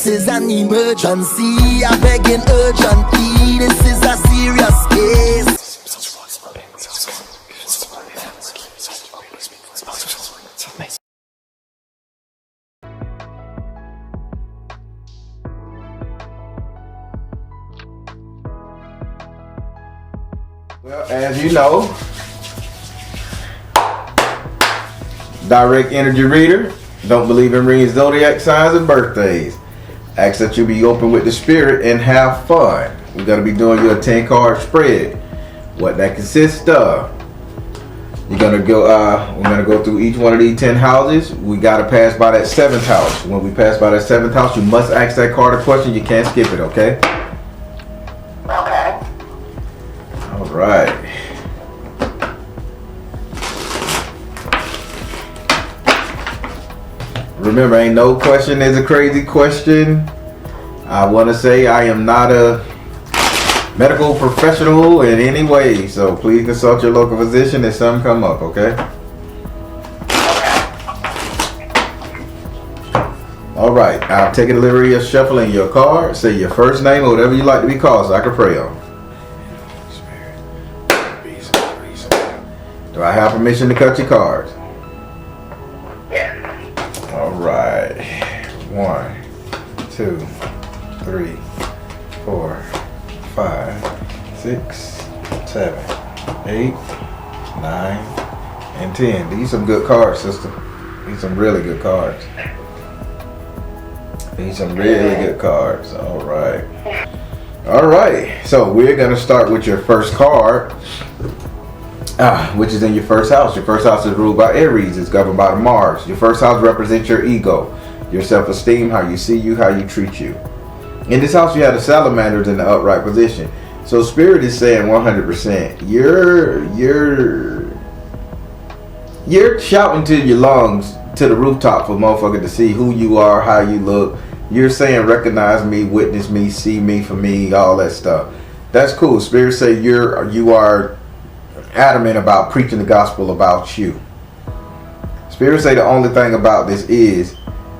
is an emergency. I begging urgently. This is a serious case. Well, as you know, direct energy reader, don't believe in reading zodiac signs and birthdays. Ask that you be open with the spirit and have fun. We're going to be doing you a 10-card spread. What that consists of, you're going to go, we're going to go through each one of these 10 houses. We got to pass by that 7th house. When we pass by that 7th house, you must ask that card a question. You can't skip it, okay? Okay. All right. Remember, ain't no question is a crazy question. I want to say I am not a medical professional in any way, so please consult your local physician if something come up, okay? All right, I'll take a liberty of shuffling your card. Say your first name or whatever you like to be called so I can pray on. Do I have permission to cut your cards? Yes. All right. 1, 2, 3, 4, 5, 6, 7, 8, 9, and 10. These some good cards, sister. These some really good cards. These some really good cards. All right. All right. So we're gonna start with your first card, which is in your first house. Your first house is ruled by Aries. It's governed by Mars. Your first house represents your ego, your self-esteem, how you see you, how you treat you. In this house, you have the salamanders in the upright position. So Spirit is saying 100%. You're shouting to your lungs, to the rooftop for motherfucker to see who you are, how you look. You're saying recognize me, witness me, see me for me, all that stuff. That's cool. Spirit say you are adamant about preaching the gospel about you. Spirit say the only thing about this is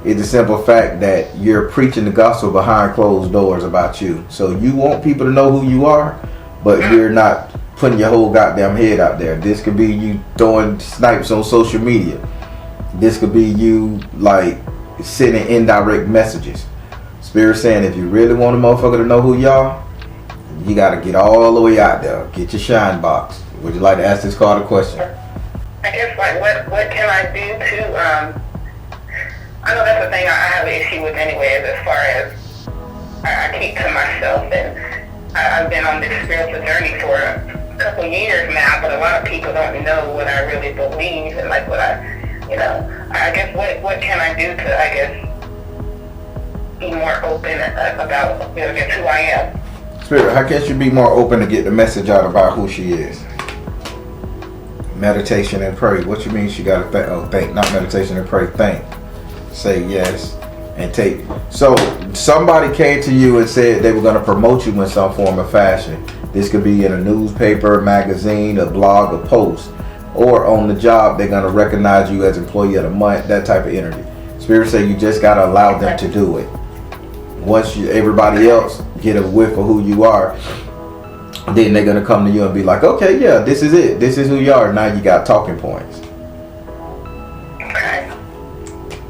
the simple fact that you're preaching the gospel behind closed doors about you. So you want people to know who you are, but you're not putting your whole goddamn head out there. This could be you throwing snipes on social media. This could be you like sending indirect messages. Spirit saying if you really want a motherfucker to know who you are, you got to get all the way out there. Get your shine box. Would you like to ask this card a question? I guess like what can I do to I know that's the thing I have an issue with anyway, as far as I keep to myself, and I've been on this spiritual journey for a couple years now, but a lot of people don't know what I really believe and like what I guess what can I do to, I guess, be more open about, I guess, who I am. Spirit, how can you be more open to get the message out about who she is? Meditation and pray. What you mean she got to think? Not meditation and pray. Think. Say yes and take. So somebody came to you and said they were going to promote you in some form of fashion. This could be in a newspaper, magazine, a blog, a post, or on the job they're going to recognize you as employee of the month. That type of energy. Spirit say you just got to allow them to do it. Once everybody else get a whiff of who you are, then they're going to come to you and be like, okay, yeah, this is it. This is who you are. Now you got talking points. Okay.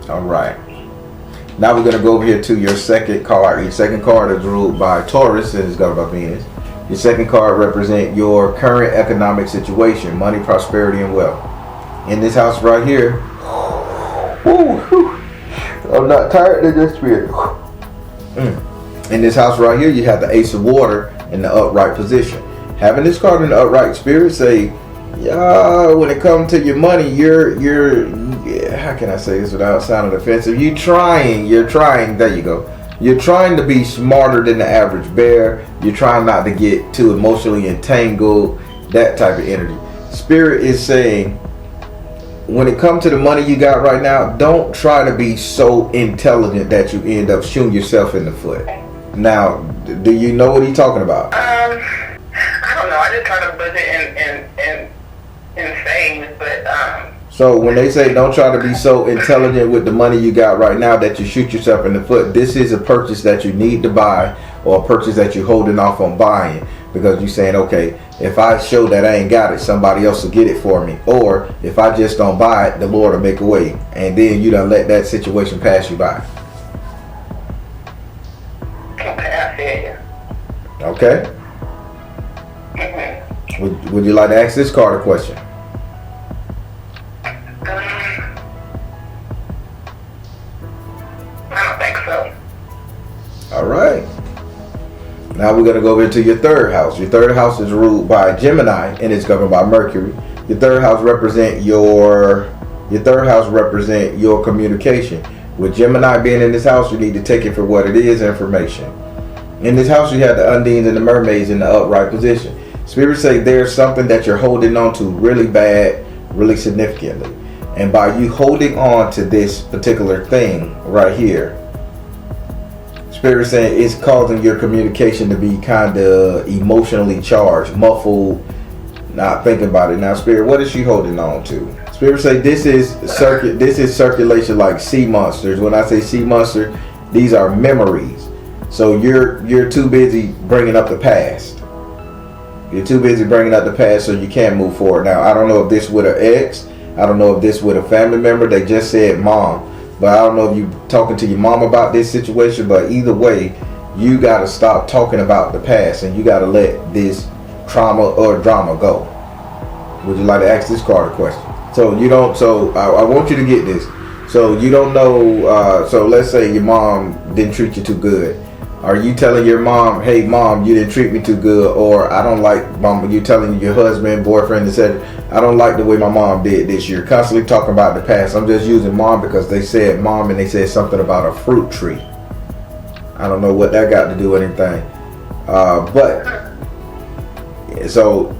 All right. Now we're going to go over here to your second card. Your second card is ruled by Taurus and is governed by Venus. Your second card represents your current economic situation, money, prosperity, and wealth. In this house right here, I'm not tired of this spirit. In this house right here, you have the Ace of Water in the upright position. Having this card in the upright, Spirit say, yeah, when it comes to your money, you're how can I say this without sounding offensive? You're trying, there you go. You're trying to be smarter than the average bear. You're trying not to get too emotionally entangled, that type of energy. Spirit is saying, when it comes to the money you got right now, don't try to be so intelligent that you end up shooting yourself in the foot. Now, do you know what he's talking about? I don't know. I just try to budget and save, but So when they say don't try to be so intelligent with the money you got right now that you shoot yourself in the foot, this is a purchase that you need to buy, or a purchase that you're holding off on buying because you're saying, okay, if I show that I ain't got it, somebody else will get it for me. Or if I just don't buy it, the Lord will make a way. And then you don't let that situation pass you by. Okay, I feel you. Okay? Mm-hmm. Would you like to ask this card a question? I don't think so. All right. Now we're going to go over to your third house. Your third house is ruled by Gemini and it's governed by Mercury. Your third house represent your communication. With Gemini being in this house, you need to take it for what it is, information. In this house, you have the undines and the mermaids in the upright position. Spirits say there's something that you're holding on to really bad, really significantly. And by you holding on to this particular thing right here, Spirit saying it's causing your communication to be kind of emotionally charged, muffled, not thinking about it. Now, Spirit, what is she holding on to? Spirit say this is circulation like sea monsters. When I say sea monster, these are memories. So you're too busy bringing up the past. You're too busy bringing up the past, so you can't move forward. Now, I don't know if this with an ex. I don't know if this with a family member. They just said mom. But I don't know if you talking to your mom about this situation, but either way, you got to stop talking about the past and you got to let this trauma or drama go. Would you like to ask this card a question? So I want you to get this. So you don't know, so let's say your mom didn't treat you too good. Are you telling your mom, hey mom, you didn't treat me too good, or I don't like mom? You telling your husband, boyfriend, that said, I don't like the way my mom did this. You're constantly talking about the past. I'm just using mom because they said mom and they said something about a fruit tree. I don't know what that got to do with anything. But so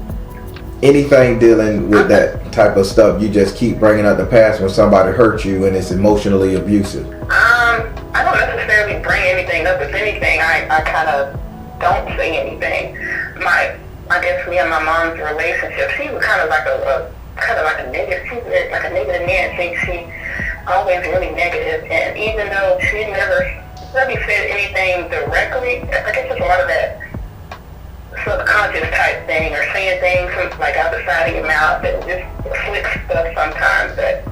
anything dealing with that type of stuff, you just keep bringing up the past when somebody hurt you and it's emotionally abusive. I don't necessarily bring anything up. If anything, I kind of don't say anything. I guess me and my mom's relationship, she was kind of like a negative. She was like a negative Nancy. She always really negative, and even though she never really said anything directly, I guess it's a lot of that subconscious type thing, or saying things like out the side of your mouth and just slick stuff sometimes that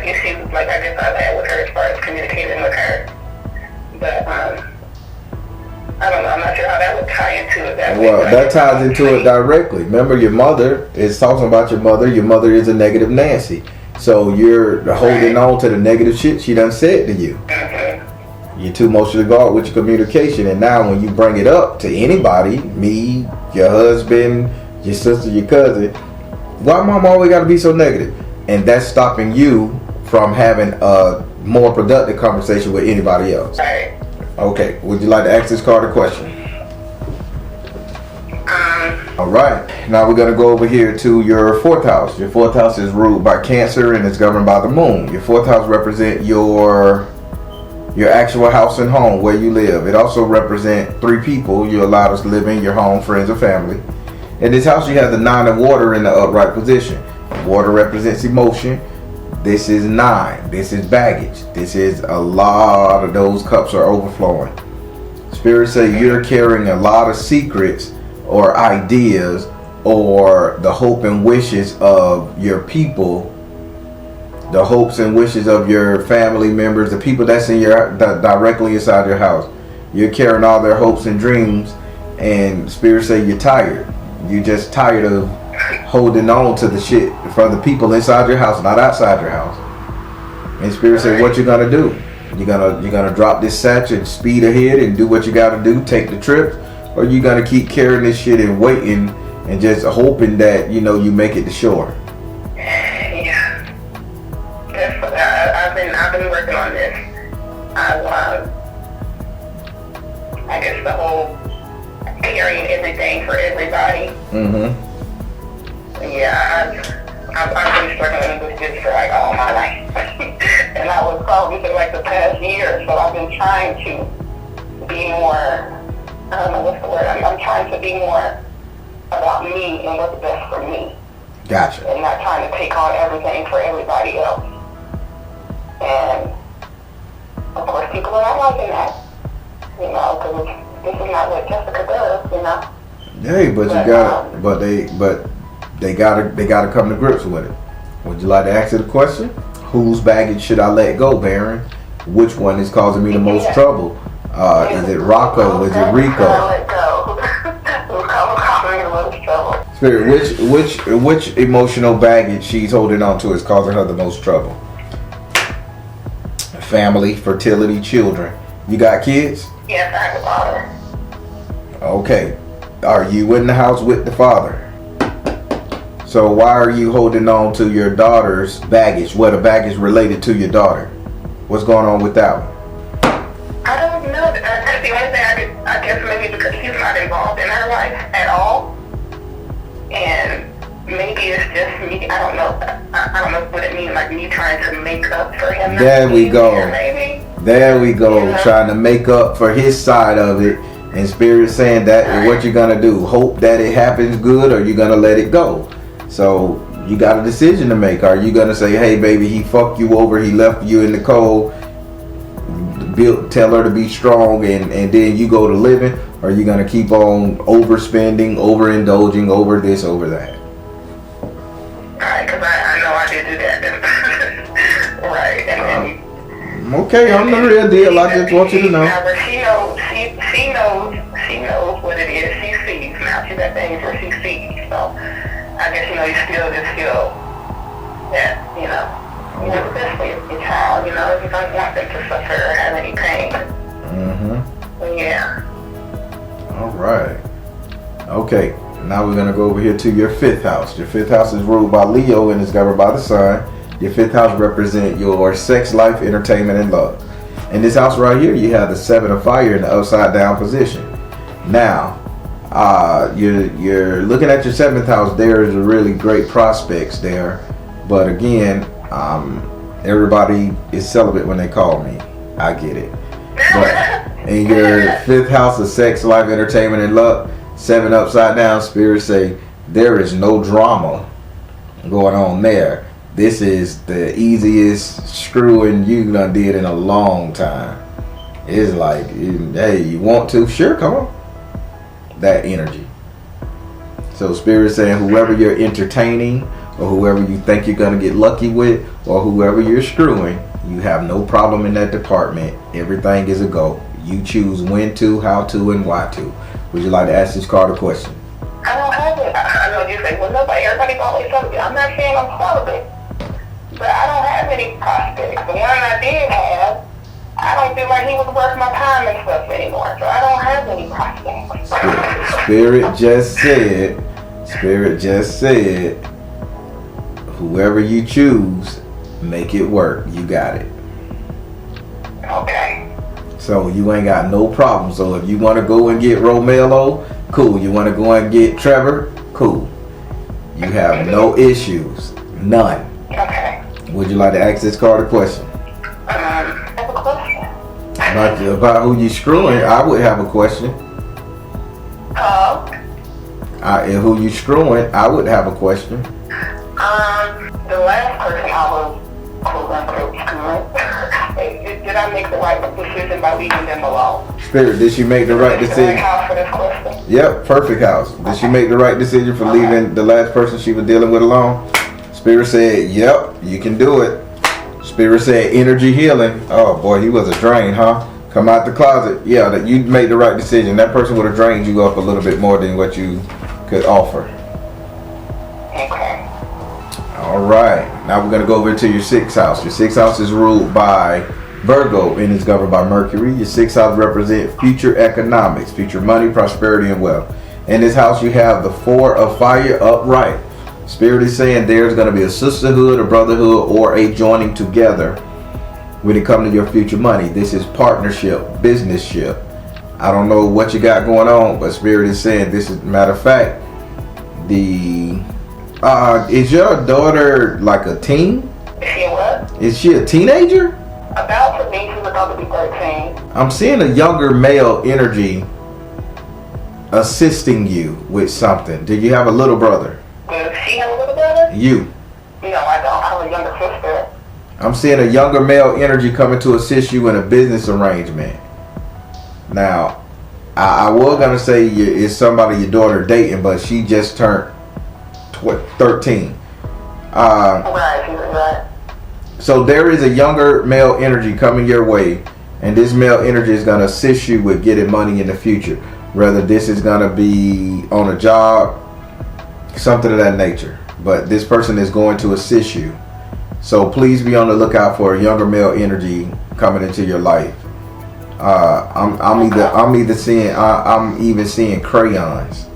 issues like I guess I've had with her as far as communicating with her. But I don't know, I'm not sure how that would tie into it that way. Well, that ties into it directly. Remember, your mother is talking about your mother. Your mother is a negative Nancy. So you're holding on to the negative shit she done said to you. Mm-hmm. You're too emotionally involved with your communication. And now when you bring it up to anybody, me, your husband, your sister, your cousin, why mom always got to be so negative? And that's stopping you from having a more productive conversation with anybody else. Right. Okay, would you like to ask this card a question? All right, now we're going to go over here to your fourth house. Your fourth house is ruled by Cancer and it's governed by the moon. Your fourth house represents your actual house and home where you live. It also represents three people you're allowed to live in, your home, friends, or family. In this house, you have the 9 of water in the upright position. Water represents emotion. This is 9. This is baggage. This is a lot of those cups are overflowing. Spirits say you're carrying a lot of secrets or ideas or the hope and wishes of your people, the hopes and wishes of your family members, the people that's in directly inside your house. You're carrying all their hopes and dreams, and spirits say you're tired. You're just tired of holding on to the shit from the people inside your house, not outside your house. And spirit say, what you gonna do? You're gonna drop this satch and speed ahead and do what you gotta do, take the trip, or you gonna keep carrying this shit and waiting and just hoping that you make it to shore. Yeah, I've been working on this. I guess the whole carrying everything for everybody. Mm-hmm. Yeah, I've been struggling with this for like all my life. And I was probably for like the past year, so I've been trying to be more, I don't know what's the word, I'm trying to be more about me and what's best for me. Gotcha. And not trying to take on everything for everybody else. And of course, people are not liking that, you know, because this is not what Jessica does, you know. Hey, but you got, but they gotta come to grips with it. Would you like to answer the question? Whose baggage should I let go, Baron? Which one is causing me the most trouble? Is it Rocco? Is it Rico? Let go. Who's causing me the most trouble? Spirit, which emotional baggage she's holding on to is causing her the most trouble? Family, fertility, children. You got kids? Yes, I have a daughter. Okay. Are you in the house with the father? So why are you holding on to your daughter's baggage? What a baggage related to your daughter? What's going on with that one? I don't know. That's the only thing I guess maybe because he's not involved in her life at all. And maybe it's just me. I don't know. I don't know what it means, like me trying to make up for him. There we go. Maybe. There we go. You know? Trying to make up for his side of it. And Spirit saying that is what you're going to do. Hope that it happens good, or you're going to let it go. So you got a decision to make. Are you going to say, hey, baby, he fucked you over. He left you in the cold. Tell her to be strong, and then you go to living? Or are you going to keep on overspending, overindulging, over this, over that? Right, because I know I did do that. Right. And then, okay, I'm the real deal. I just want you to know. But she knows what it is. She sees now. She's at the age where she sees. So I guess, you know, you still that, you know, you want the best for your child, you know, you don't want them to suffer or have any pain. Mm-hmm. So, yeah. All right. Okay, now we're going to go over here to your fifth house. Your fifth house is ruled by Leo and is governed by the sun. Your fifth house represents your sex life, entertainment, and love. In this house right here, you have the seven of fire in the upside down position. Now, you're looking at your seventh house. There is a really great prospects there, but again, everybody is celibate when they call me. I get it. But in your fifth house of sex, life, entertainment, and love, seven upside down, spirits say there is no drama going on there. This is the easiest screwing you done did in a long time. It's like, hey, you want to? Sure, come on. That energy. So Spirit saying whoever you're entertaining, or whoever you think you're going to get lucky with, or whoever you're screwing, you have no problem in that department. Everything is a go. You choose when to, how to, and why to. Would you like to ask this card a question? I don't have it. I know you say, well, everybody's always celibate. I'm not saying I'm celibate, but I don't have any prospects. The one I did have, I don't feel like he was worth my time and stuff anymore, so I don't have any prospects. Spirit just said, whoever you choose, make it work. You got it. Okay. So you ain't got no problem. So if you want to go and get Romelo, cool. You want to go and get Trevor, cool. You have no issues. None. Okay. Would you like to ask this card a question? I have a question. About who you screwing, I would have a question. And who you screwing, I would have a question. The last person I was quote-unquote screwing, did I make the right decision by leaving them alone? Spirit, did she make the right decision? House for this question? Yep, perfect house. Did she make the right decision for leaving the last person she was dealing with alone? Spirit said, yep, you can do it. Spirit said energy healing. Oh boy, he was a drain, huh? Come out the closet. Yeah, that you made the right decision. That person would have drained you up a little bit more than what you could offer. Okay. All right. Now we're going to go over to your sixth house. Your sixth house is ruled by Virgo and is governed by Mercury. Your sixth house represents future economics, future money, prosperity, and wealth. In this house, you have the four of fire upright. Spirit is saying there's going to be a sisterhood, a brotherhood, or a joining together when it comes to your future money. This is partnership, business-ship. I don't know what you got going on, but Spirit is saying this is, matter of fact, is your daughter like a teen? Is she what? Is she a teenager? About to be, she's about to be 13. I'm seeing a younger male energy assisting you with something. Do you have a little brother? Does she have a little brother? You. No, I don't. I have a younger sister. I'm seeing a younger male energy coming to assist you in a business arrangement. Now, I was gonna say it's somebody your daughter dating, but she just turned 13. Right. So there is a younger male energy coming your way, and this male energy is gonna assist you with getting money in the future. Whether this is gonna be on a job, something of that nature. But this person is going to assist you. So please be on the lookout for a younger male energy coming into your life. I'm even seeing crayons.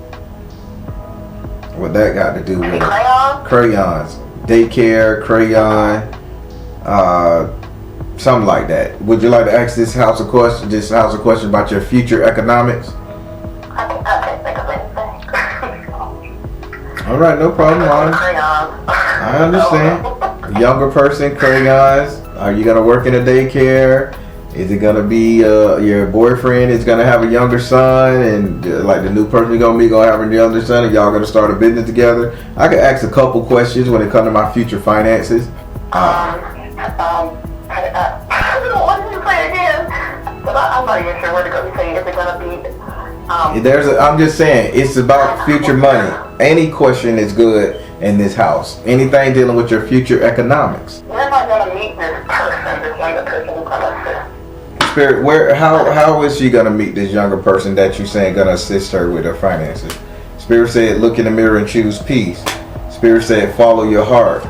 What that got to do with it? Crayons, daycare, crayon, something like that. Would you like to ask this house a question about your future economics? I can't think of anything. All right, no problem, Ron. I understand. Younger person, crayons. Are you gonna work in a daycare? Is it gonna be your boyfriend is gonna have a younger son, and like the new person you're gonna meet gonna have a younger son, and y'all gonna start a business together? I could ask a couple questions when it comes to my future finances. What did you say again? I'm not even sure where to go. You say, is it gonna be? I'm just saying, it's about future money. Any question is good in this house. Anything dealing with your future economics. Where am I gonna meet this person, this younger person who's gonna assist? Spirit, how is she gonna meet this younger person that you saying gonna assist her with her finances? Spirit said, look in the mirror and choose peace. Spirit said, follow your heart.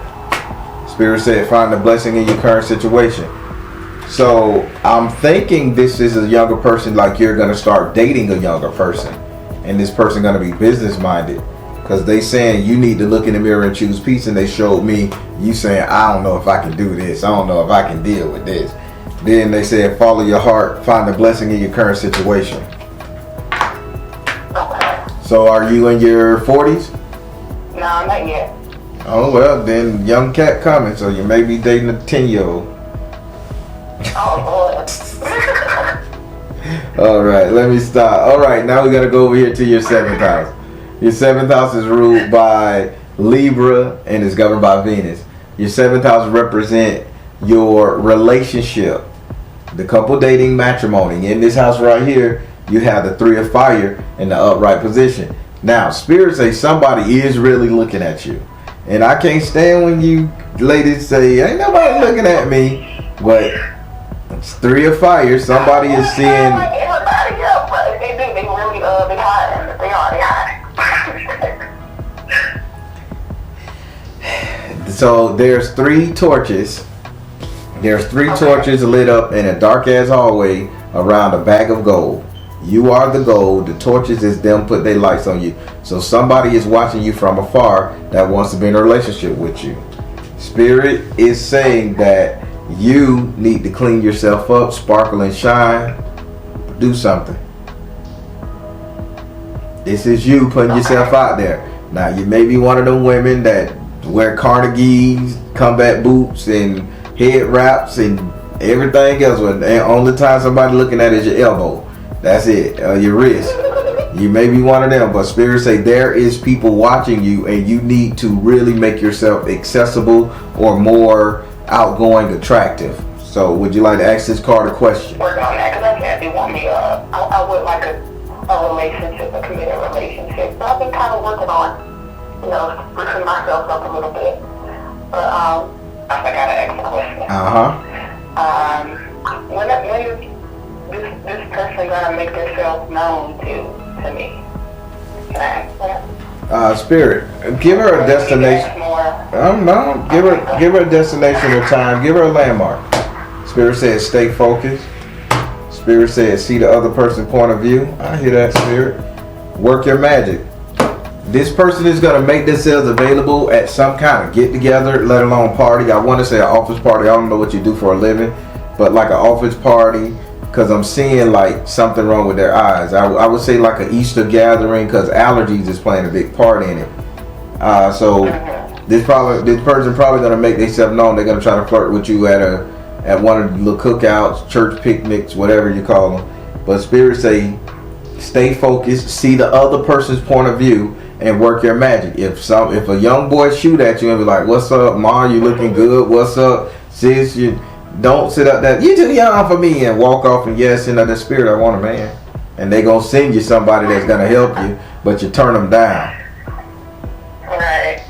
Spirit said, find the blessing in your current situation. So I'm thinking this is a younger person, like you're gonna start dating a younger person, and this person gonna be business minded, because they saying you need to look in the mirror and choose peace, and they showed me you saying I don't know if I can do this, I don't know if I can deal with this. Then they said follow your heart, find the blessing in your current situation. So are you in your 40s? No, not yet. Oh well, then young cat coming, so you may be dating a 10-year-old. Oh, Lord. All right, let me stop. All right, now we got to go over here to your 7th house. Your 7th house is ruled by Libra and is governed by Venus. Your 7th house represent your relationship, the couple dating, matrimony. In this house right here, you have the 3 of fire in the upright position. Now, Spirit say somebody is really looking at you. And I can't stand when you ladies say, ain't nobody looking at me. But it's 3 of fire. Somebody is seeing. Everybody else, but they do. They really they hide. They hide. So there's 3 torches. There's 3 torches lit up in a dark ass hallway around a bag of gold. You are the gold. The torches is them put their lights on you. So somebody is watching you from afar that wants to be in a relationship with you. Spirit is saying that you need to clean yourself up, sparkle and shine. Do something. This is you putting yourself out there. Now you may be one of them women that wear Carnegie's, combat boots, and head wraps and everything else. And the only time somebody looking at is your elbow. That's it. Your wrist. You may be one of them, but Spirit say there is people watching you, and you need to really make yourself accessible or more outgoing, attractive. So would you like to ask this card a question? Working on that, because I said they want me, I would like a relationship, a committed relationship. So I've been kind of working on, sprucing myself up a little bit. But I forgot to ask the question. When is this person gonna make themselves known to me? Can I ask that? Spirit, give her a destination. No, give her a destination or time. Give her a landmark. Spirit says stay focused. Spirit says see the other person's point of view. I hear that, Spirit. Work your magic. This person is gonna make themselves available at some kind of get together, let alone party. I want to say an office party. I don't know what you do for a living, but like an office party. Because I'm seeing like something wrong with their eyes. I would say like an Easter gathering, because allergies is playing a big part in it. So this person probably gonna make themselves known. They're gonna try to flirt with you at one of the little cookouts, church picnics, whatever you call them. But Spirit say Stay focused. See the other person's point of view and work your magic. If a young boy shoot at you and be like, "What's up, Ma? You looking good? What's up, sis?" You don't sit up there. You too young for me, and walk off and yes, in the spirit, I want a man. And they gonna send you somebody that's gonna help you, but you turn them down. Right.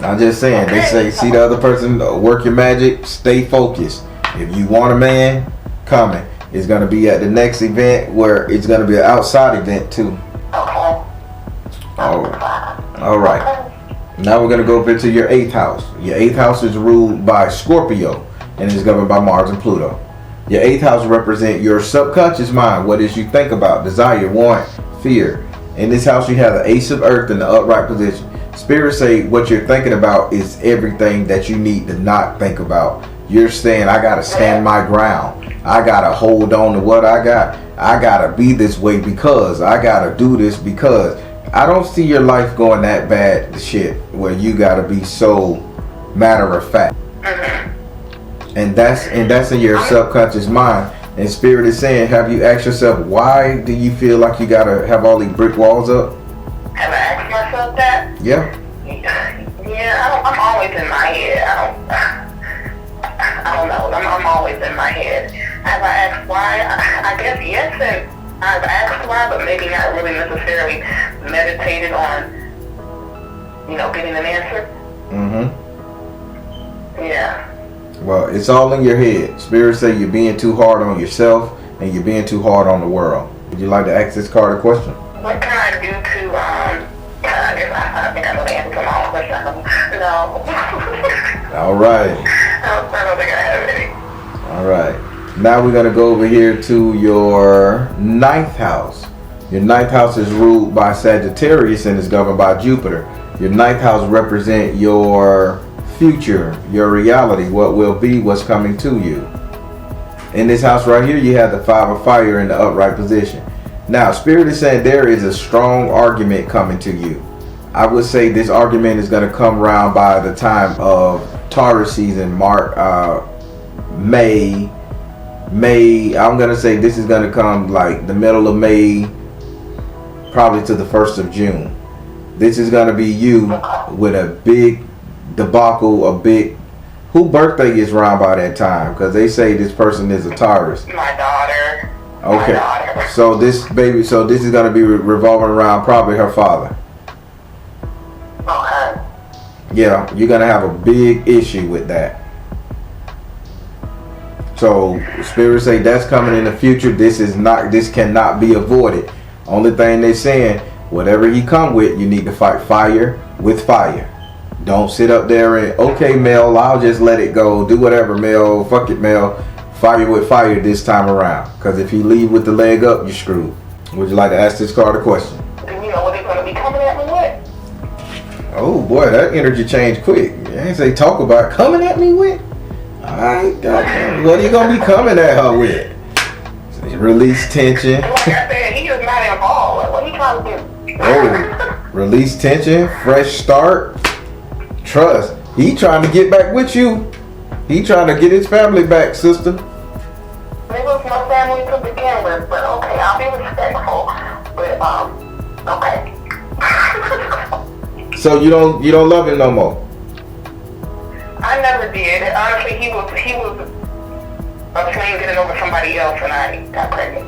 I'm just saying. They say, see the other person, work your magic, stay focused. If you want a man, coming. It's gonna be at the next event where it's gonna be an outside event too. Okay. All right. Now we're gonna go over to your 8th house. Your 8th house is ruled by Scorpio and is governed by Mars and Pluto. Your 8th house represents your subconscious mind. What is you think about, desire, want, fear. In this house, you have the Ace of Earth in the upright position. Spirits say what you're thinking about is everything that you need to not think about. You're saying, I gotta stand my ground. I gotta hold on to what I got. I gotta be this way because I gotta do this because. I don't see your life going that bad to shit where you gotta be so matter of fact. And that's in your subconscious mind. And Spirit is saying, have you asked yourself, why do you feel like you gotta have all these brick walls up? Have I asked myself that? Yeah. Yeah, I'm always in my head. I don't know. I'm always in my head. Have I asked why? I guess yes, and I've asked why, but maybe not really necessarily meditated on, getting an answer. Yeah. Well, it's all in your head. Spirit say you're being too hard on yourself and you're being too hard on the world. Would you like to ask this card a question? What can I do to, I think I know the answer to my own question. No. All right. I don't think I have any. All right. Now we're going to go over here to your 9th house. Your 9th house is ruled by Sagittarius and is governed by Jupiter. Your 9th house represents your future, your reality, what will be, what's coming to you. In this house right here, you have the 5 of fire in the upright position. Now, Spirit is saying there is a strong argument coming to you. I would say this argument is going to come around by the time of Taurus season, May. I'm going to say this is going to come like the middle of May, probably to the 1st of June. This is going to be you with a big debacle, who birthday is around by that time? Because they say this person is a Taurus. My daughter. Okay. My daughter. So this is going to be revolving around probably her father. Okay. Yeah, you're going to have a big issue with that. So Spirit say that's coming in the future. This cannot be avoided. Only thing they saying, whatever he come with, you need to fight fire with fire. Don't sit up there and, okay, Mel, I'll just let it go. Do whatever, Mel. Fuck it, Mel. Fire with fire this time around. Because if you leave with the leg up, you're screwed. Would you like to ask this card a question? Do you know what they're going to be coming at me with? Oh, boy, that energy changed quick. You ain't say talk about coming at me with? Alright, goddamn. What are you going to be coming at her with? Release tension. Like I said, he is not involved. What are you trying to do? Oh, release tension, fresh start. Trust. He trying to get back with you. He trying to get his family back, sister. It was my family to begin with, but okay, I'll be respectful. But okay. So you don't love him no more. I never did. Honestly, he was between getting over somebody else, and I got pregnant.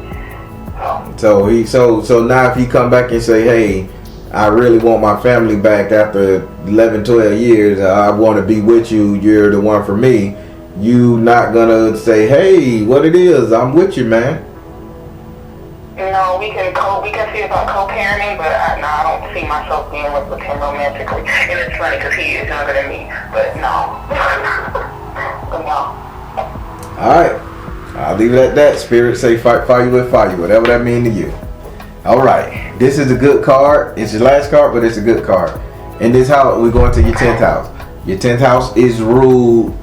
So now if he come back and say, hey, I really want my family back after 11, 12 years. I want to be with you. You're the one for me. You not gonna say, hey, what it is? I'm with you, man. No, we can see about co-parenting, but I don't see myself being with him romantically. And it's funny because he is younger than me, but no. But no. All right, I'll leave it at that. Spirit say fight fire with fire, whatever that mean to you. All right, this is a good card. It's your last card, but it's a good card. In this house, we're going to your 10th house. Your 10th house is ruled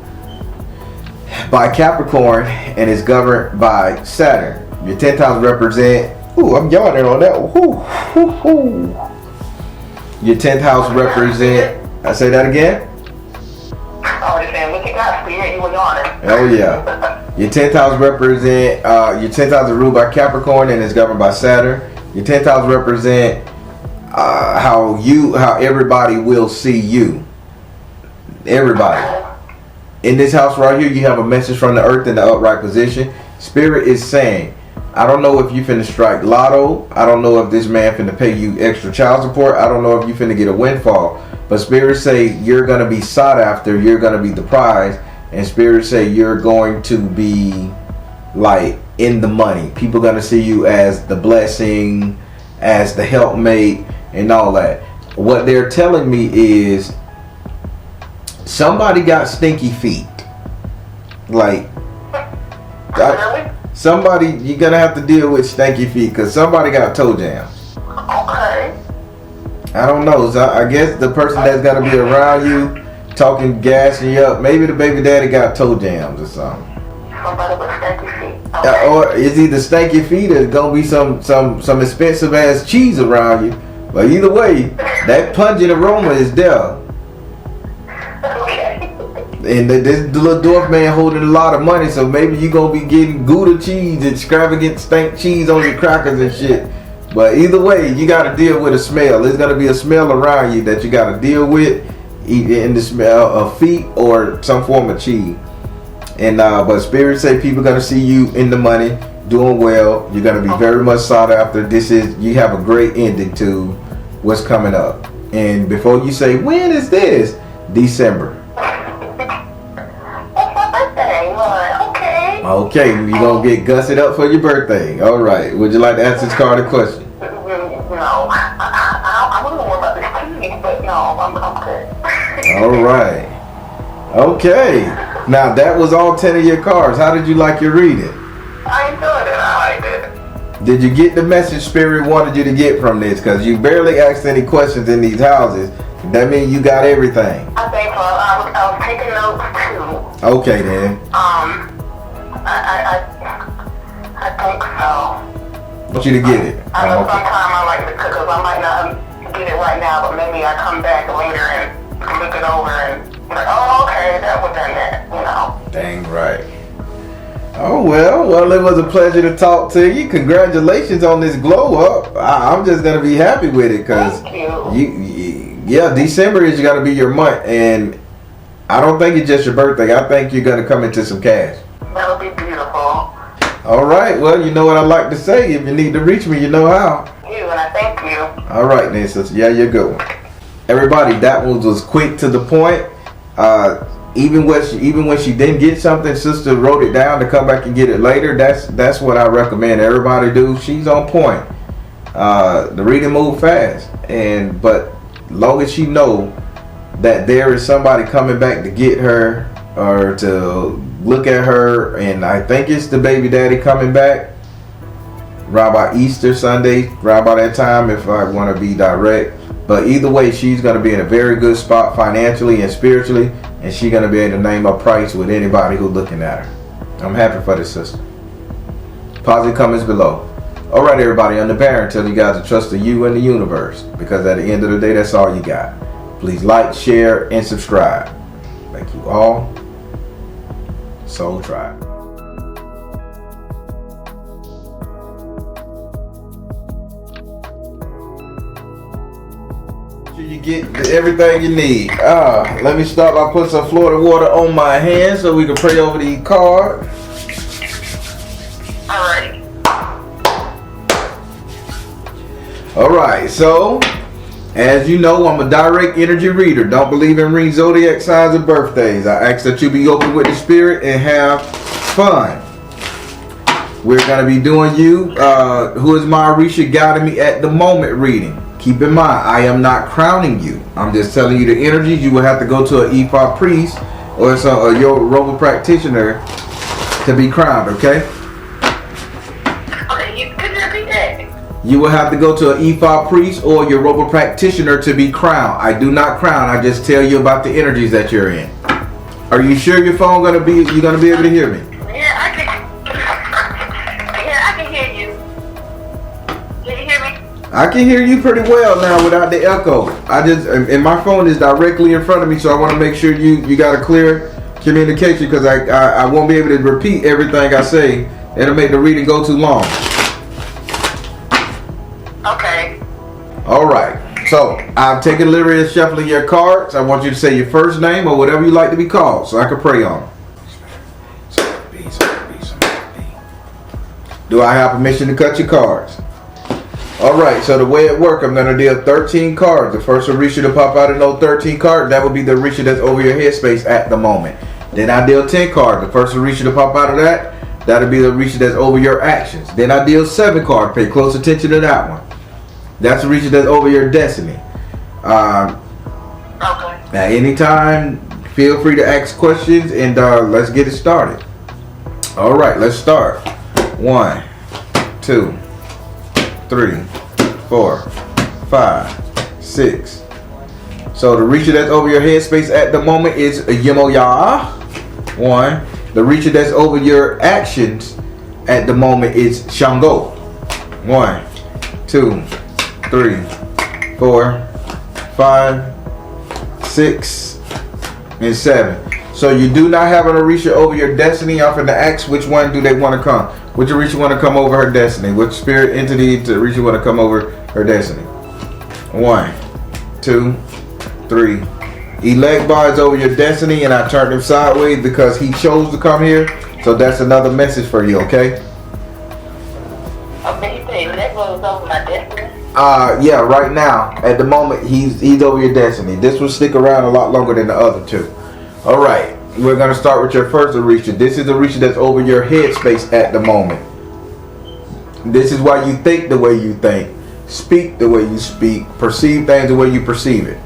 by Capricorn and is governed by Saturn. Your 10th house represent. Ooh, I'm yawning on that one. Your 10th house represent. I say that again. Oh, just saying, look at God, Spirit, you were yawning. Oh yeah. Your 10th house represent. Your 10th house is ruled by Capricorn and is governed by Saturn. Your 10th house represent how everybody will see you. Everybody. In this house right here, you have a message from the earth in the upright position. Spirit is saying, I don't know if you finna strike lotto. I don't know if this man finna pay you extra child support. I don't know if you finna get a windfall. But Spirit say you're going to be sought after. You're going to be the prize. And Spirit say you're going to be like in the money. People going to see you as the blessing, as the helpmate and all that. What they're telling me is somebody got stinky feet. Like, somebody, you're going to have to deal with stinky feet because somebody got toe jams. Okay. I don't know. So I guess the person that's got to be around you, talking, gassing you up, maybe the baby daddy got toe jams or something. Somebody with stanky feet. Okay. Or is either stanky feet or gonna be some expensive ass cheese around you. But either way, that pungent aroma is there. Okay. And this little dwarf man holding a lot of money, so maybe you gonna be getting Gouda cheese, extravagant stank cheese on your crackers and shit. But either way, you gotta deal with a smell. There's gonna be a smell around you that you gotta deal with, in the smell of feet or some form of cheese. And but Spirit say people gonna see you in the money, doing well. You're gonna be very much sought after. You have a great ending to what's coming up. And before you say, when is this? December. That's my birthday. Okay. Okay, you're gonna get gussed up for your birthday. All right. Would you like to answer this card a question? No, I wouldn't know more about this cheese, but no, I'm good. All right. Okay. Now that was all 10 of your cards. How did you like your reading? I enjoyed it. I liked it. Did you get the message Spirit wanted you to get from this? Because you barely asked any questions in these houses. That means you got everything. I think so. I was taking notes too. Okay then. I think so. I want you to get it. I know sometime I like to cook because I might not get it right now, but maybe I come back later and look it over and like, oh, okay, that was that, you know. Dang right. Oh well, it was a pleasure to talk to you. Congratulations on this glow up. I'm just gonna be happy with it because yeah, December is gonna be your month, and I don't think it's just your birthday. I think you're gonna come into some cash. That'll be beautiful. All right. Well, you know what I like to say. If you need to reach me, you know how. And I thank you. All right, then, sister. Yeah, you're good. Everybody, that one was quick to the point. Even when she didn't get something, sister wrote it down to come back and get it later. That's what I recommend everybody do. She's on point. The reading moved fast, but long as she know that there is somebody coming back to get her or to look at her, and I think it's the baby daddy coming back right by Easter Sunday, right by that time if I want to be direct. But either way, she's going to be in a very good spot financially and spiritually, and she's going to be able to name a price with anybody who's looking at her. I'm happy for this sister. Positive comments below. All right, everybody, I'm the Baron telling you guys to trust in you and the universe, because at the end of the day, that's all you got. Please like, share, and subscribe. Thank you all. Soul Tribe. You get everything you need. Let me start by putting some Florida water on my hands so we can pray over these cards. Alright. Alright, so as you know, I'm a direct energy reader. Don't believe in reading zodiac signs and birthdays. I ask that you be open with the spirit and have fun. We're going to be doing who is my Orisha guiding me at the moment reading. Keep in mind, I am not crowning you. I'm just telling you the energies. You will have to go to an Ifa priest or your Yoruba practitioner to be crowned, okay? Okay, could you repeat that? You will have to go to an Ifa priest or your Yoruba practitioner to be crowned. I do not crown. I just tell you about the energies that you're in. Are you sure you're gonna be able to hear me? Yeah, I can hear you. Can you hear me? I can hear you pretty well now without the echo. And my phone is directly in front of me, so I want to make sure you got a clear communication, because I won't be able to repeat everything I say. It'll make the reading go too long. All right. So I'm taking liberty of shuffling your cards. I want you to say your first name or whatever you like to be called, so I can pray on them. Do I have permission to cut your cards? All right. So the way it works, I'm gonna deal 13 cards. The first Orisha to pop out of those 13 cards, that would be the Orisha that's over your headspace at the moment. Then I deal 10 cards. The first Orisha to pop out of that, that'll be the Orisha that's over your actions. Then I deal 7 cards. Pay close attention to that one. That's the Orisha that's over your destiny. Okay. At any time, feel free to ask questions, and let's get it started. All right, let's start. 1, 2, 3, 4, 5, 6. So the Orisha that's over your headspace at the moment is Yemoya. 1. The Orisha that's over your actions at the moment is Shango. 1, 2, 3, 4, 5, 6, and 7. So you do not have an Orisha over your destiny. I'm finna ask which one do they want to come. Which Orisha want to come over her destiny? Which spirit entity to Orisha want to come over her destiny? 1, 2, 3. Elegba is over your destiny, and I turned him sideways because he chose to come here. So that's another message for you, okay? Okay, you say Elegba is over my destiny? Yeah, right now, at the moment, he's over your destiny. This will stick around a lot longer than the other two. All right, we're gonna start with your first Orisha. This is the Orisha that's over your headspace at the moment. This is why you think the way you think, speak the way you speak, perceive things the way you perceive it.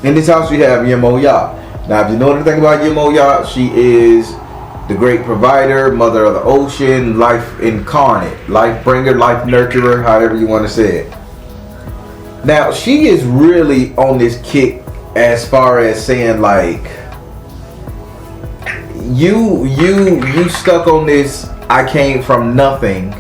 In this house, you have Yemoya. Now, if you know anything about Yemoya, she is the great provider, mother of the ocean, life incarnate, life bringer, life nurturer, however you want to say it. Now, she is really on this kick as far as saying like, you stuck on this I came from nothing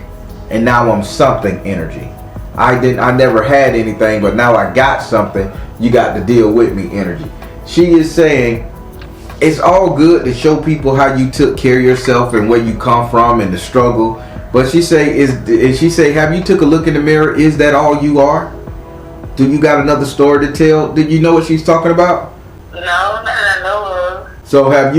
and now I'm something energy. I never had anything, but now I got something. You got to deal with me energy. She is saying it's all good to show people how you took care of yourself and where you come from and the struggle. But she say, have you took a look in the mirror? Is that all you are? Do you got another story to tell? Did you know what she's talking about? No, not that I know of. So have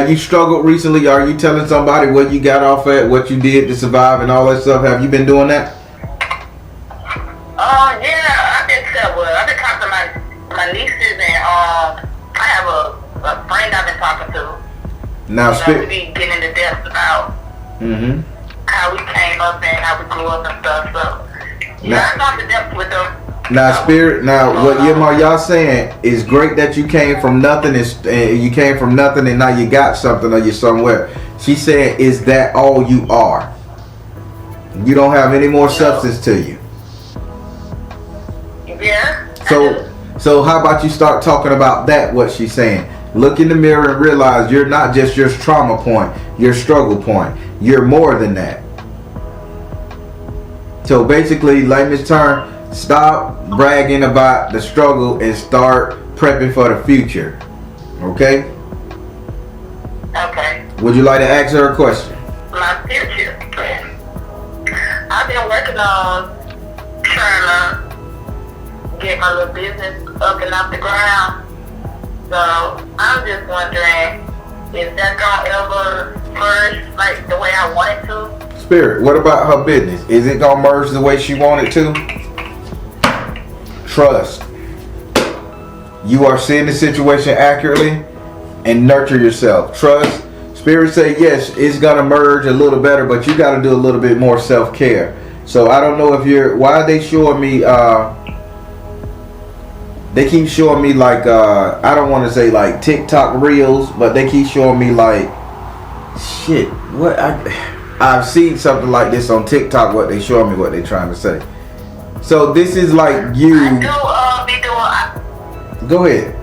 you struggled recently? Are you telling somebody what you got off at, what you did to survive and all that stuff? Have you been doing that? Yeah, I've been talking to my nieces, and I have a friend I've been talking to. Now, we be getting into depth about how we came up and how we grew up and stuff. So I talked to depth with them. Now, spirit. Now, what y'all saying is great that you came from nothing. And now you got something or you're somewhere. She's saying, is that all you are? You don't have any more substance to you. Yeah. So how about you start talking about that? What she's saying. Look in the mirror and realize you're not just your trauma point, your struggle point. You're more than that. So basically, layman's term. Stop bragging about the struggle and start prepping for the future. Okay? Okay. Would you like to ask her a question? My future. I've been working on trying to get my little business up and off the ground. So I'm just wondering, is that gonna ever merge like the way I want it to? Spirit, what about her business? Is it gonna merge the way she wanted to? Trust. You are seeing the situation accurately and nurture yourself. Trust. Spirit say yes, it's gonna merge a little better, but you gotta do a little bit more self-care. So I don't know if why are they showing me they keep showing me like I don't want to say like TikTok reels, but they keep showing me like shit. What I've seen something like this on TikTok. What they showing me, what they trying to say. So this is like you. I do be doing. Go ahead.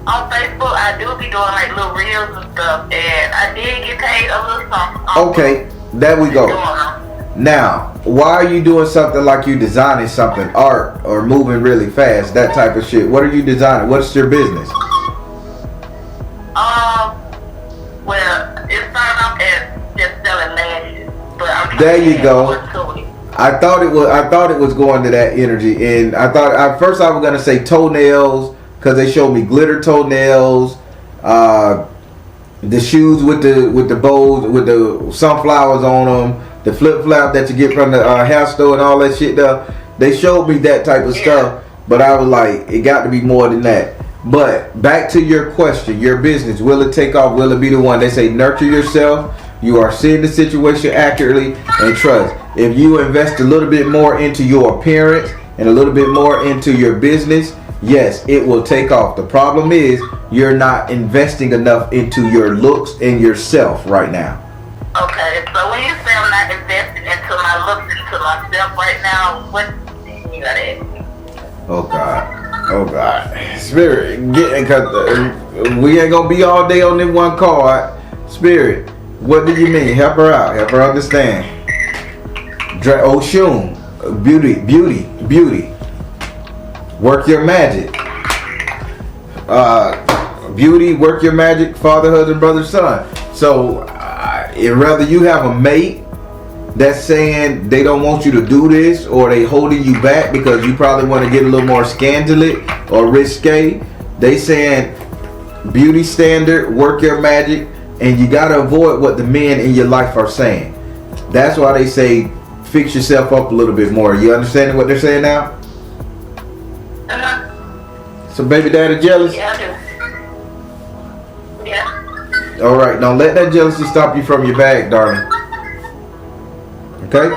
On Facebook, I do be doing like little reels and stuff, and I did get paid a little something. Okay, there we go. Now, why are you doing something like you designing something, art, or moving really fast, that type of shit? What are you designing? What's your business? Well, it started off as just selling lashes, but I'm there you go. I thought it was going to that energy, and I thought at first I was gonna say toenails because they showed me glitter toenails, the shoes with the bows with the sunflowers on them, the flip flop that you get from the hair store and all that shit. They showed me that type of stuff, but I was like, it got to be more than that. But back to your question, your business, will it take off? Will it be the one? They say nurture yourself. You are seeing the situation accurately and trust. If you invest a little bit more into your appearance and a little bit more into your business, yes, it will take off. The problem is you're not investing enough into your looks and yourself right now. Okay, so when you say I'm not investing into my looks, into myself right now, what you got to ask me? Oh God, Spirit, cause we ain't gonna be all day on this one card. Spirit, what do you mean? Help her out. Help her understand. Oshun, beauty. Work your magic. Beauty, work your magic. Father, husband, brother, son. So, rather you have a mate that's saying they don't want you to do this, or they holding you back because you probably want to get a little more scandalous or risque. They saying beauty standard, work your magic, and you got to avoid what the men in your life are saying. That's why they say fix yourself up a little bit more. You understanding what they're saying now? So baby daddy jealous? Yeah, I do. Yeah. All right, don't let that jealousy stop you from your bag, darling. Okay?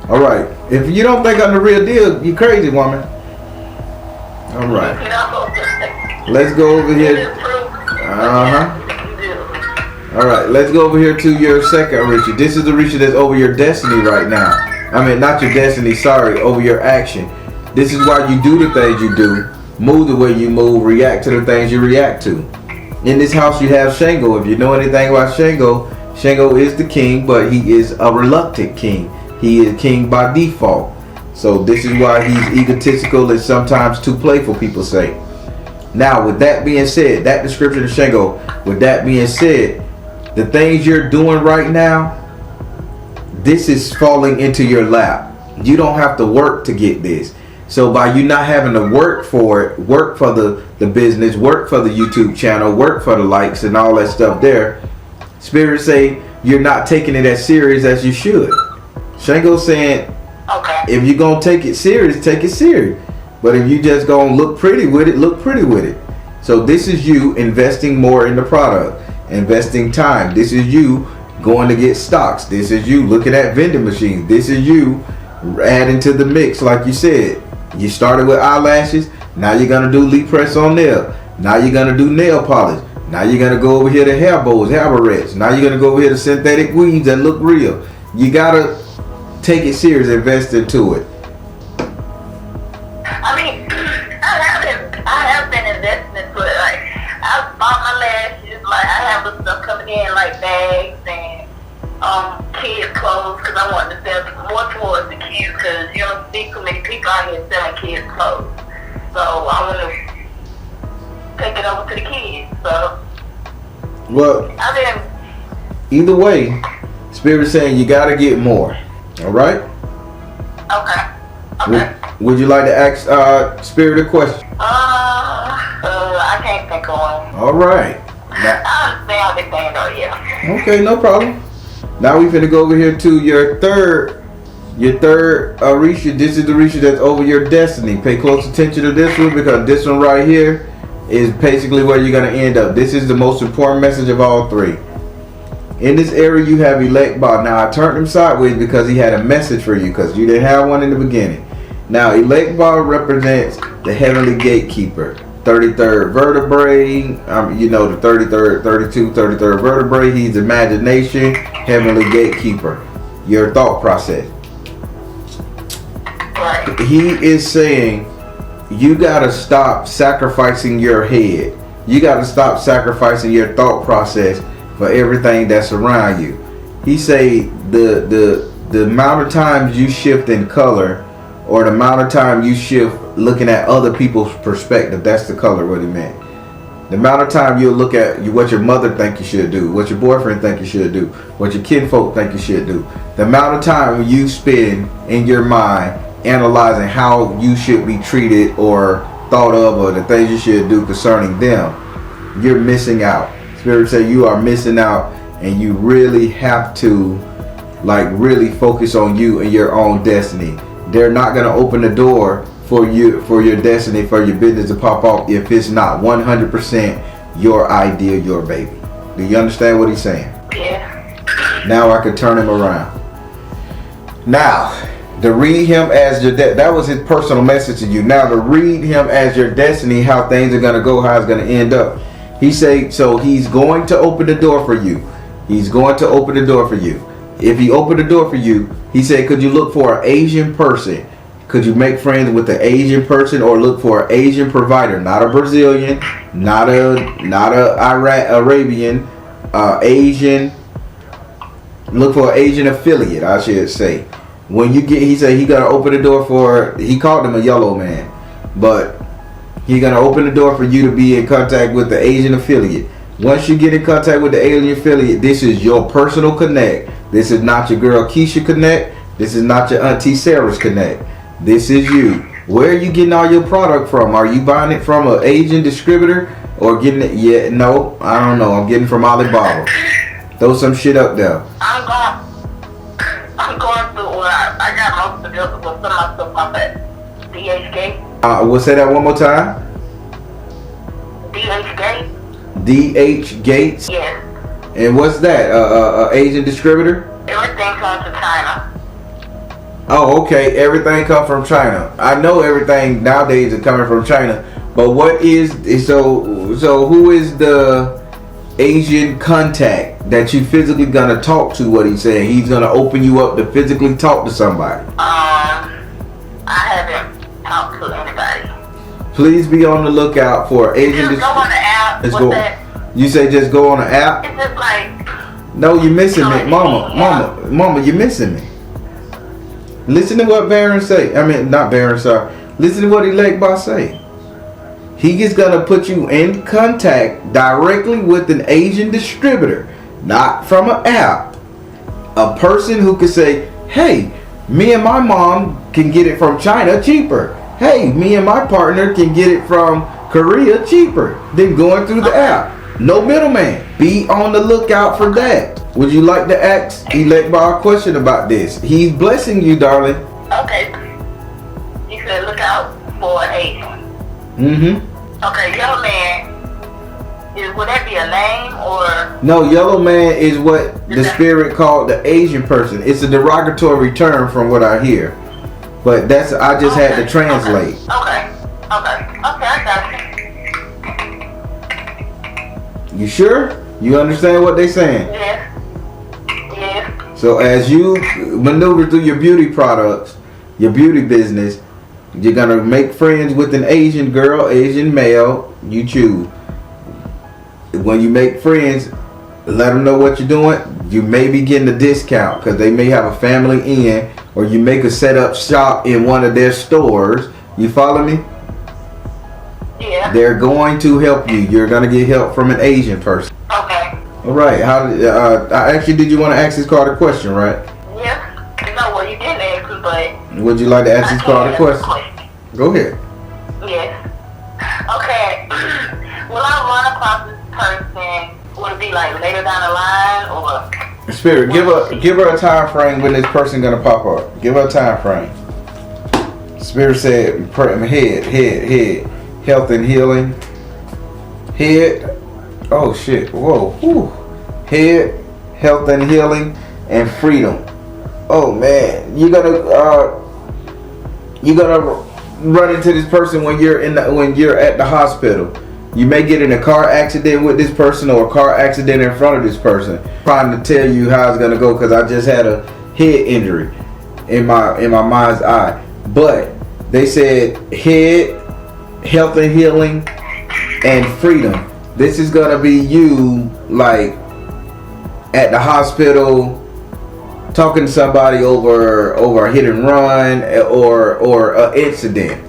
All right. If you don't think I'm the real deal, you crazy, woman. All right. Let's go over here. All right. Let's go over here to your second Orisha. This is the Orisha that's over your destiny right now. I mean, not your destiny. Sorry, over your action. This is why you do the things you do, move the way you move, react to the things you react to. In this house, you have Shango. If you know anything about Shango, Shango is the king, but he is a reluctant king. He is king by default. So this is why he's egotistical and sometimes too playful, people say. Now, with that being said, that description of Shango, with that being said, the things you're doing right now, this is falling into your lap. You don't have to work to get this. So by you not having to work for it, work for the business, work for the YouTube channel, work for the likes and all that stuff there, Spirit say you're not taking it as serious as you should. Shango saying, okay, if you're going to take it serious, take it serious. But if you just going to look pretty with it, look pretty with it. So this is you investing more in the product, investing time. This is you going to get stocks. This is you looking at vending machines. This is you adding to the mix, like you said. You started with eyelashes. Now you're going to do lip press on nail. Now you're going to do nail polish. Now you're going to go over here to hair bows, hair barrettes. Now you're going to go over here to synthetic weaves that look real. You got to take it serious, invest into it. I mean, I have been investing into it. Like, I bought my lashes. Like, I have the stuff coming in, like bags and kids' clothes, because I want to sell more towards the kids, because you don't see too many people out here selling kids' clothes. So I want to take it over to the kids. So, well, either way, Spirit saying you got to get more. All right? Okay. Would you like to ask Spirit a question? I can't think of one. All right. I understand everything though, yeah. Okay, no problem. Now we finna go over here to your third Orisha. This is the Orisha that's over your destiny. Pay close attention to this one, because this one right here is basically where you're gonna end up. This is the most important message of all three. In this area you have elect bar. Now I turned him sideways because he had a message for you, because you didn't have one in the beginning. Now elect bar represents the heavenly gatekeeper. 33rd vertebrae, you know, the 33rd, 33rd vertebrae. He's imagination, heavenly gatekeeper, your thought process. He is saying you gotta stop sacrificing your head. You gotta stop sacrificing your thought process for everything that's around you. He say the amount of times you shift in color, or the amount of time you shift looking at other people's perspective, that's the color what he meant. The amount of time you'll look at what your mother think you should do, what your boyfriend think you should do, what your kinfolk think you should do. The amount of time you spend in your mind analyzing how you should be treated or thought of, or the things you should do concerning them, you're missing out. Spirit say you are missing out, and you really have to really focus on you and your own destiny. They're not going to open the door for you, for your destiny, for your business to pop off if it's not 100% your idea, your baby. Do you understand what he's saying? Yeah. Now I can turn him around. Now, to read him as your that was his personal message to you. Now to read him as your destiny, how things are going to go, how it's going to end up. He say, so he's going to open the door for you. He's going to open the door for you. If he opened the door for you, he said, could you look for an Asian person? Could you make friends with an Asian person, or look for an Asian provider, not a Brazilian, not a Arabian, Asian. Look for an Asian affiliate, I should say. When you get, he said he gonna open the door for. He called him a yellow man, but he gonna open the door for you to be in contact with the Asian affiliate. Once you get in contact with the alien affiliate, this is your personal connect. This is not your girl Keisha connect. This is not your auntie Sarah's connect. This is you. Where are you getting all your product from? Are you buying it from an Asian distributor or getting it? Yeah, no, I don't know. I'm getting from Alibaba. Throw some shit up there. I'm going through what I got most of it with some of my stuff off at DH We'll say that one more time. DH Gate. DH Gates. Yes. And what's that? Asian distributor? Everything comes to China. Oh, okay. Everything comes from China. I know everything nowadays is coming from China. But what is so who is the Asian contact that you physically gonna talk to? What he's saying, he's gonna open you up to physically talk to somebody. I haven't talked to anybody. Please be on the lookout for Asian. Just go on the app. What's that? You say just go on the app? It's just like. No, you're missing me, Mama, you're missing me. Listen to what Baron say. I mean, not Baron, sorry. Listen to what Elect Boss say. He is gonna put you in contact directly with an Asian distributor, not from an app. A person who could say, hey, me and my mom can get it from China cheaper. Hey, me and my partner can get it from Korea cheaper than going through the app. No middleman. Be on the lookout for that. Would you like to ask Elect Boss a question about this? He's blessing you, darling. Okay. You said look out for an Asian. Mm-hmm. Okay, yellow man. Would that be a name or? No, yellow man is what the spirit called the Asian person. It's a derogatory term from what I hear. But that's, I just had to translate. Okay, I got you. You sure? You understand what they're saying? Yes. So as you maneuver through your beauty products, your beauty business, you're going to make friends with an Asian girl, Asian male, you choose. When you make friends, let them know what you're doing. You may be getting a discount because they may have a family in, or you make a set up shop in one of their stores. You follow me? Yeah. They're going to help you. You're going to get help from an Asian person. Okay. All right. How did actually did you want to ask this card a question, right? Yeah. No, well, you didn't ask me, but. Would you like to ask this card a question? Go ahead. Yes. Okay. Will I run across this person? Would it be like later down the line, or? Spirit, give her a time frame when this person gonna pop up. Give her a time frame. Spirit said, head, health and healing. Head. Oh shit! Whoa! Whew. Head, health and healing, and freedom. Oh man, you're gonna run into this person when you're at the hospital. You may get in a car accident with this person, or a car accident in front of this person. I'm trying to tell you how it's gonna go because I just had a head injury in my mind's eye. But they said head, health and healing, and freedom. This is gonna be you like at the hospital talking to somebody over a hit and run or an incident.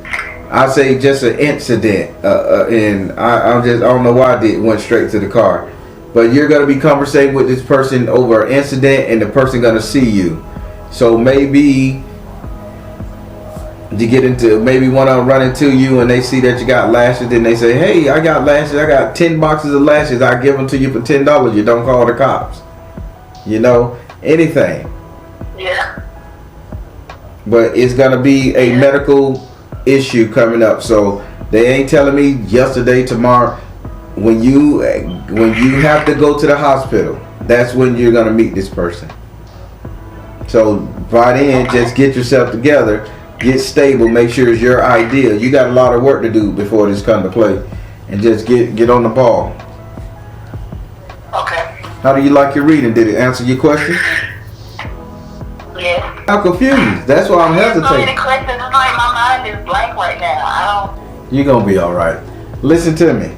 I say just an incident, and I don't know why I went straight to the car. But you're gonna be conversating with this person over an incident, and the person gonna see you. So maybe maybe one of them run into you, and they see that you got lashes, then they say, "Hey, I got lashes. I got 10 boxes of lashes. I give them to you for $10. You don't call the cops." You know, anything. Yeah. But it's gonna be a medical issue coming up, so they ain't telling me yesterday, tomorrow. When you have to go to the hospital, that's when you're gonna meet this person. So by then, just get yourself together, get stable, make sure it's your idea. You got a lot of work to do before this comes to play, and just get on the ball. Okay. How do you like your reading? Did it answer your question? Yes. I'm confused. That's why I'm There's so hesitating. many questions. It's like my mind is blank right now. You're gonna be all right. Listen to me.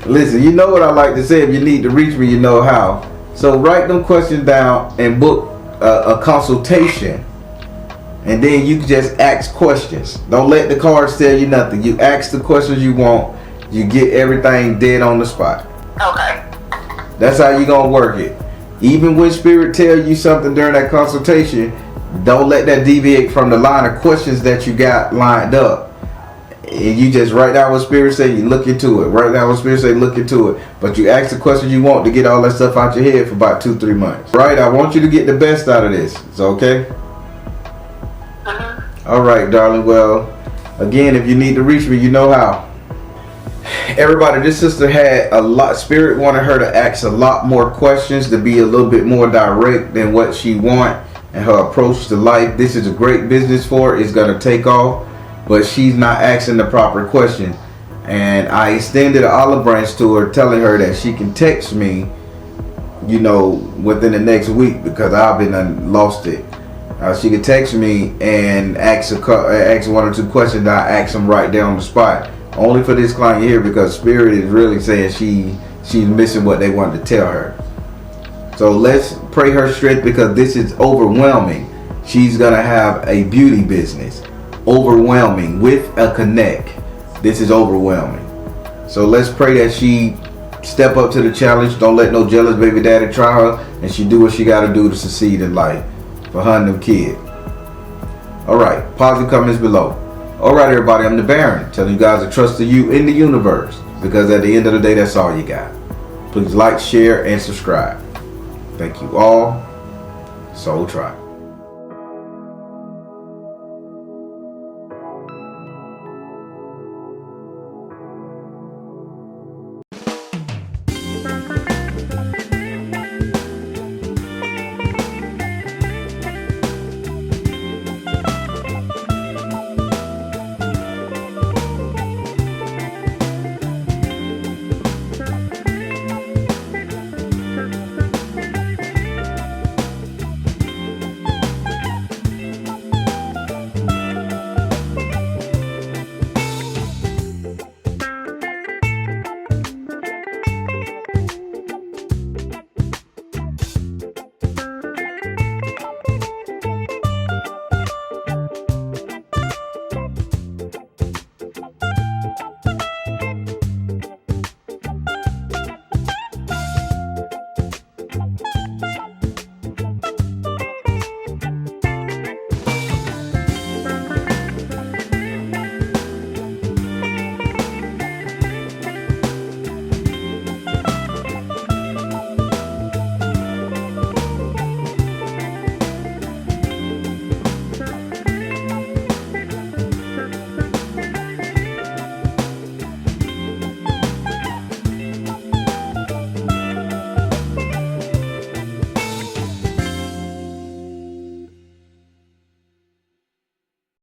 Listen, you know what I like to say. If you need to reach me, you know how. So write them questions down and book a consultation, and then you can just ask questions. Don't let the cards tell you nothing. You ask the questions you want. You get everything dead on the spot. Okay. That's how you gonna work it. Even when spirit tell you something during that consultation, don't let that deviate from the line of questions that you got lined up. And you just write down what spirit say, you look into it. Write down what spirit say, look into it. But you ask the questions you want to get all that stuff out your head for about 2-3 months. Right? I want you to get the best out of this. It's okay? All right, darling. Well, again, if you need to reach me, you know how. Everybody, this sister had a lot. Spirit wanted her to ask a lot more questions, to be a little bit more direct than what she want and her approach to life. This is a great business for her. It's going to take off. But she's not asking the proper question. And I extended an olive branch to her, telling her that she can text me, you know, within the next week, because I've been lost it. She could text me and ask 1 or 2 questions. I ask them right there on the spot. Only for this client here, because Spirit is really saying she's missing what they wanted to tell her. So let's pray her strength, because this is overwhelming. She's gonna have a beauty business. Overwhelming with a connect. This is overwhelming. So let's pray that she step up to the challenge. Don't let no jealous baby daddy try her, and she do what she got to do to succeed in life for her and them kids. All right, positive comments below. All right, everybody, I'm the Baron, telling you guys to trust you in the universe, because at the end of the day, that's all you got. Please like, share, and subscribe. Thank you all. Soul Tribe.